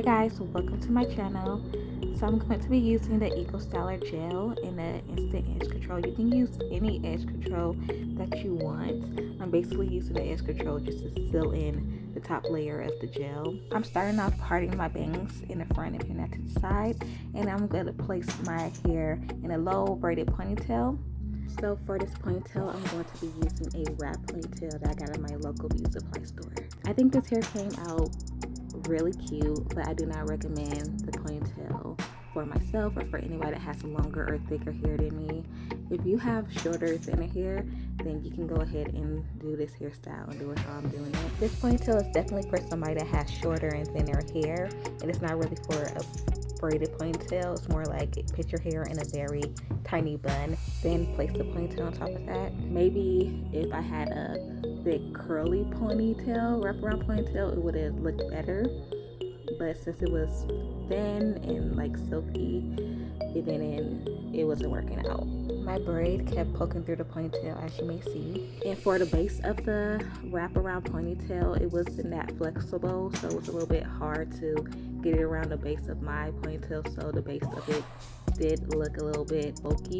guys, welcome to my channel. So I'm going to be using the Eco Styler gel and the instant edge control. You can use any edge control that you want. I'm basically using the edge control just to fill in the top layer of the gel. I'm starting off parting my bangs in the front and pin that to the side, and I'm going to place my hair in a low braided ponytail. So for this ponytail, I'm going to be using a wrap ponytail that I got in my local beauty supply store. I think this hair came out really cute, but I do not recommend the ponytail for myself or for anybody that has longer or thicker hair than me. If you have shorter, thinner hair, then you can go ahead and do this hairstyle and do it how I'm doing it. This ponytail is definitely for somebody that has shorter and thinner hair, and it's not really for a braided ponytail. It's more like put your hair in a very tiny bun, then place the ponytail on top of that. Maybe if I had a thick curly ponytail, wraparound ponytail, it would have looked better, but since it was thin and like silky, it wasn't working out. My braid kept poking through the ponytail, as you may see. And for the base of the wraparound ponytail, it wasn't that flexible, so it was a little bit hard to get it around the base of my ponytail, so the base of it did look a little bit bulky.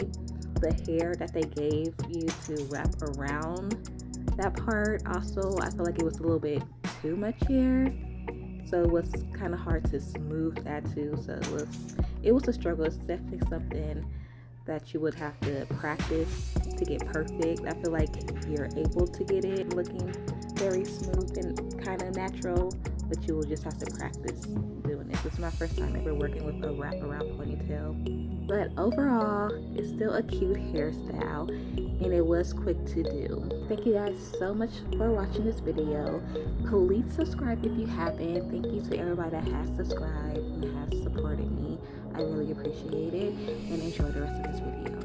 The hair that they gave you to wrap around that part, also I feel like it was a little bit too much hair, so it was kind of hard to smooth that too. So it was a struggle. It's definitely something that you would have to practice to get perfect. I feel like you're able to get it looking very smooth and kind of natural, but you will just have to practice doing it. This is my first time ever working with a wraparound ponytail, but overall it's still a cute hairstyle and it was quick to do. Thank you guys so much for watching this video. Please subscribe if you haven't. Thank you to everybody that has subscribed and has supported me. I really appreciate it, and enjoy the rest of this video.